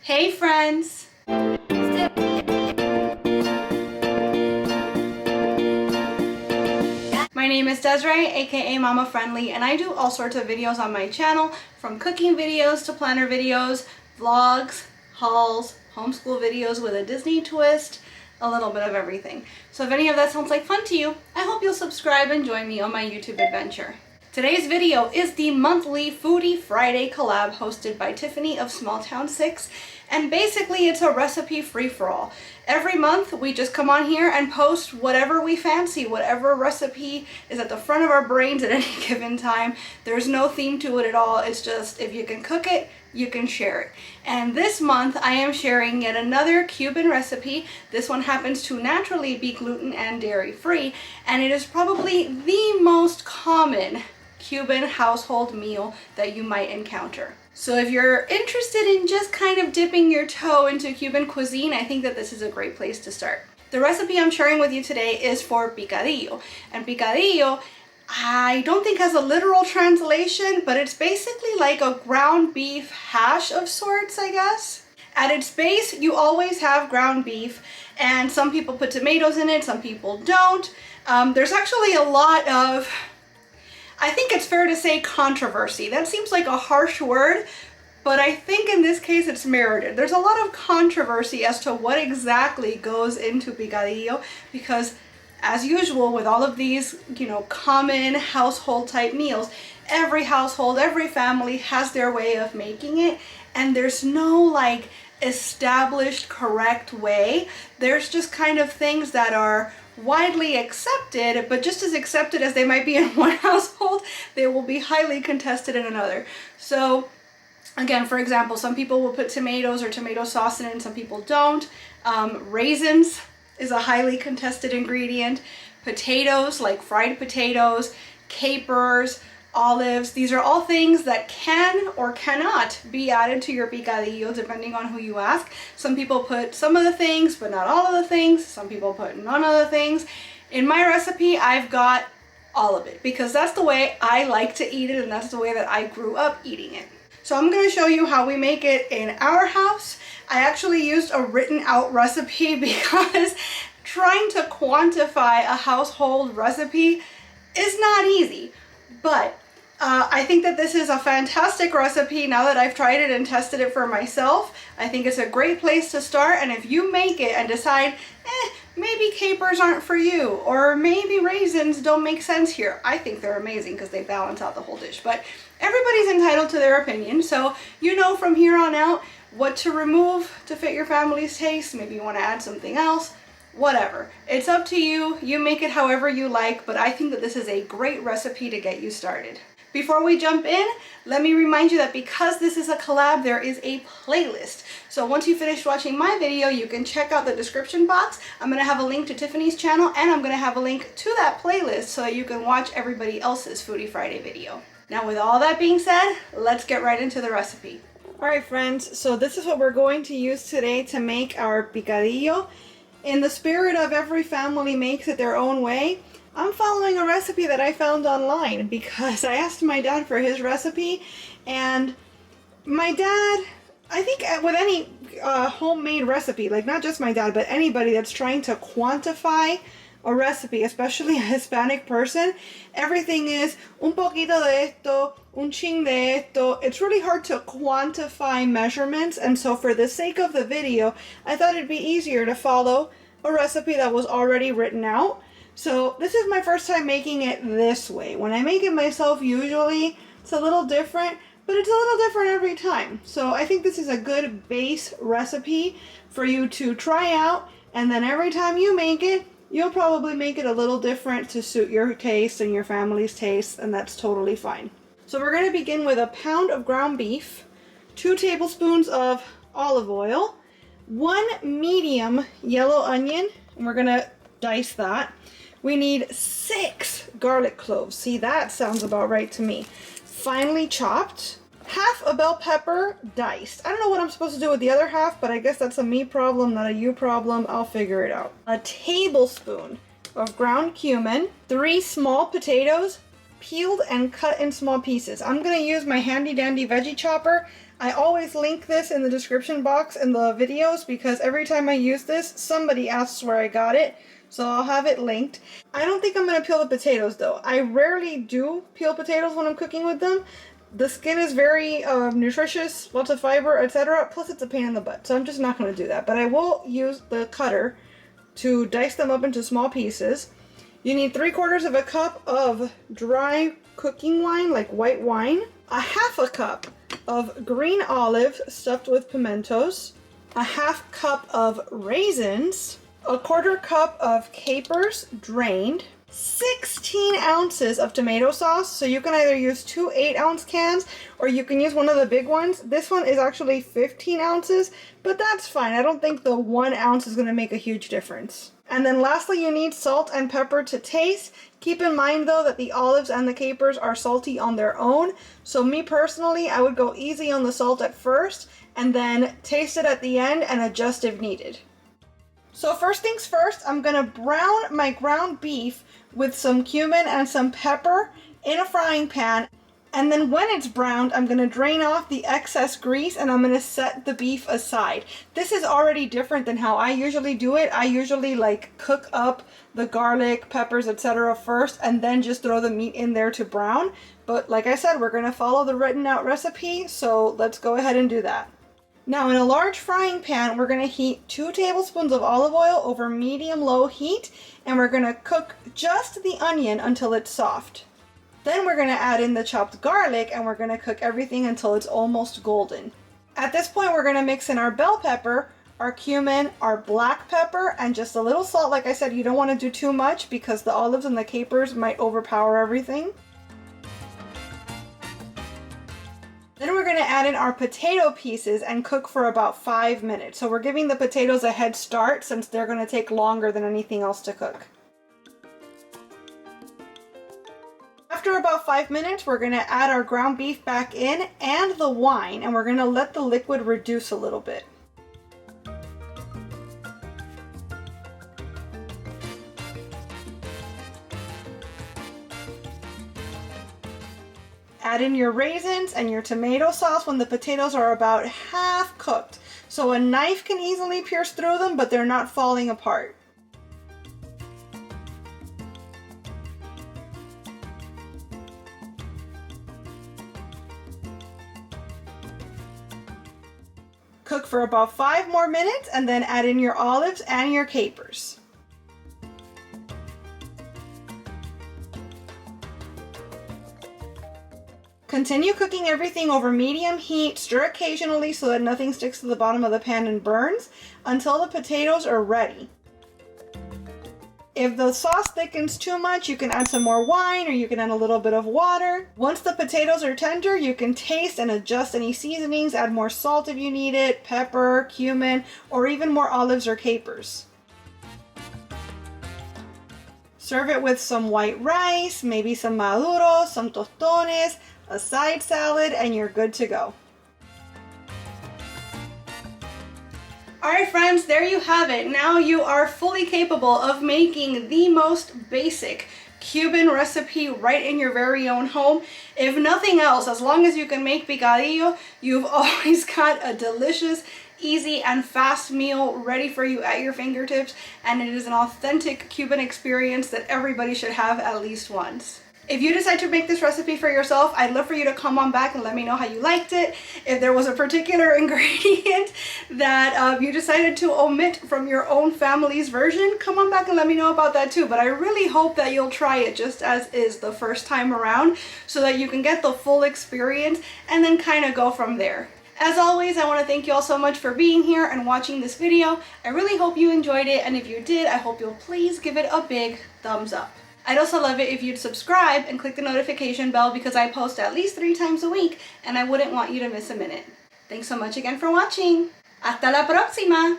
Hey friends! My name is Desiree, aka Mama Friendly, and I do all sorts of videos on my channel, from cooking videos to planner videos, vlogs, hauls, homeschool videos with a Disney twist, a little bit of everything. So if any of that sounds like fun to you, I hope you'll subscribe and join me on my YouTube adventure. Today's video is the monthly Foodie Friday collab hosted by Tiffany of Small Town 6, and basically it's a recipe free-for-all. Every month we just come on here and post whatever we fancy, whatever recipe is at the front of our brains at any given time. There's no theme to it at all. It's just if you can cook it, you can share it. And this month I am sharing yet another Cuban recipe. This one happens to naturally be gluten and dairy free, and it is probably the most common Cuban household meal that you might encounter. So if you're interested in just kind of dipping your toe into Cuban cuisine, I think that this is a great place to start. The recipe I'm sharing with you today is for picadillo. And picadillo, I don't think has a literal translation, but it's basically like a ground beef hash of sorts, I guess. At its base, you always have ground beef, and some people put tomatoes in it, some people don't. There's actually a lot of, I think it's fair to say, controversy. That seems like a harsh word, but I think in this case it's merited. There's a lot of controversy as to what exactly goes into picadillo, because as usual with all of these, common household type meals, every household, every family has their way of making it, and there's no like established correct way. There's just kind of things that are widely accepted, but just as accepted as they might be in one household, they will be highly contested in another. So again, for example, some people will put tomatoes or tomato sauce in it and some people don't. Raisins is a highly contested ingredient. Potatoes, like fried potatoes, capers, olives, these are all things that can or cannot be added to your picadillo depending on who you ask. Some people put some of the things but not all of the things. Some people put none of the things. In my recipe I've got all of it because that's the way I like to eat it, and that's the way that I grew up eating it. So I'm going to show you how we make it in our house. I actually used a written out recipe because trying to quantify a household recipe is not easy. But I think that this is a fantastic recipe now that I've tried it and tested it for myself. I think it's a great place to start, and if you make it and decide, maybe capers aren't for you, or maybe raisins don't make sense here, I think they're amazing because they balance out the whole dish. But everybody's entitled to their opinion, so you know from here on out what to remove to fit your family's taste. Maybe you want to add something else. Whatever. It's up to you. You make it however you like, but I think that this is a great recipe to get you started. Before we jump in, let me remind you that because this is a collab, there is a playlist. So once you finish watching my video, you can check out the description box. I'm going to have a link to Tiffany's channel, and I'm going to have a link to that playlist so that you can watch everybody else's Foodie Friday video. Now with all that being said, let's get right into the recipe. Alright friends, so this is what we're going to use today to make our picadillo. In the spirit of every family makes it their own way, I'm following a recipe that I found online because I asked my dad for his recipe, and my dad, I think with any homemade recipe, like not just my dad, but anybody that's trying to quantify a recipe, especially a Hispanic person, everything is un poquito de esto, un ching de esto. It's really hard to quantify measurements, and so for the sake of the video, I thought it'd be easier to follow a recipe that was already written out. So this is my first time making it this way. When I make it myself, usually it's a little different, but it's a little different every time. So I think this is a good base recipe for you to try out, and then every time you make it, you'll probably make it a little different to suit your taste and your family's taste, and that's totally fine. So we're going to begin with a pound of ground beef, 2 tablespoons of olive oil, 1 medium yellow onion, and we're going to dice that. We need 6 garlic cloves. See, that sounds about right to me. Finely chopped. Half a bell pepper diced. I don't know what I'm supposed to do with the other half, but I guess that's a me problem, not a you problem. I'll figure it out. A tablespoon of ground cumin. 3 small potatoes, peeled and cut in small pieces. I'm going to use my handy dandy veggie chopper. I always link this in the description box in the videos because every time I use this, somebody asks where I got it. So I'll have it linked. I don't think I'm going to peel the potatoes though. I rarely do peel potatoes when I'm cooking with them. The skin is very nutritious, lots of fiber, etc. Plus it's a pain in the butt, so I'm just not going to do that. But I will use the cutter to dice them up into small pieces. You need 3/4 cup of dry cooking wine, like white wine, a 1/2 cup of green olives stuffed with pimentos, a 1/2 cup of raisins, a 1/4 cup of capers drained, 16 ounces of tomato sauce. So you can either use 2 8-ounce cans or you can use one of the big ones. This one is actually 15 ounces, but that's fine. I don't think the 1 ounce is going to make a huge difference. And then lastly, you need salt and pepper to taste. Keep in mind though that the olives and the capers are salty on their own. So me personally, I would go easy on the salt at first and then taste it at the end and adjust if needed. So first things first, I'm going to brown my ground beef with some cumin and some pepper in a frying pan. And then when it's browned, I'm going to drain off the excess grease and I'm going to set the beef aside. This is already different than how I usually do it. I usually like cook up the garlic, peppers, etc. first and then just throw the meat in there to brown. But like I said, we're going to follow the written out recipe, so let's go ahead and do that. Now in a large frying pan, we're going to heat 2 tablespoons of olive oil over medium-low heat, and we're going to cook just the onion until it's soft. Then we're going to add in the chopped garlic and we're going to cook everything until it's almost golden. At this point, we're going to mix in our bell pepper, our cumin, our black pepper, and just a little salt. Like I said, you don't want to do too much because the olives and the capers might overpower everything. Then we're going to add in our potato pieces and cook for about 5 minutes. So we're giving the potatoes a head start since they're going to take longer than anything else to cook. After about 5 minutes, we're going to add our ground beef back in and the wine, and we're going to let the liquid reduce a little bit. Add in your raisins and your tomato sauce when the potatoes are about half cooked. So a knife can easily pierce through them, but they're not falling apart. Cook for about 5 more minutes and then add in your olives and your capers. Continue cooking everything over medium heat, stir occasionally so that nothing sticks to the bottom of the pan and burns, until the potatoes are ready. If the sauce thickens too much, you can add some more wine or you can add a little bit of water. Once the potatoes are tender, you can taste and adjust any seasonings, add more salt if you need it, pepper, cumin, or even more olives or capers. Serve it with some white rice, maybe some maduros, some tostones, a side salad, and you're good to go. Alright friends, there you have it. Now you are fully capable of making the most basic Cuban recipe right in your very own home. If nothing else, as long as you can make picadillo, you've always got a delicious, easy, and fast meal ready for you at your fingertips, and it is an authentic Cuban experience that everybody should have at least once. If you decide to make this recipe for yourself, I'd love for you to come on back and let me know how you liked it. If there was a particular ingredient that you decided to omit from your own family's version, come on back and let me know about that too. But I really hope that you'll try it just as is the first time around so that you can get the full experience and then kind of go from there. As always, I want to thank you all so much for being here and watching this video. I really hope you enjoyed it, and if you did, I hope you'll please give it a big thumbs up. I'd also love it if you'd subscribe and click the notification bell because I post at least 3 times a week and I wouldn't want you to miss a minute. Thanks so much again for watching. Hasta la próxima!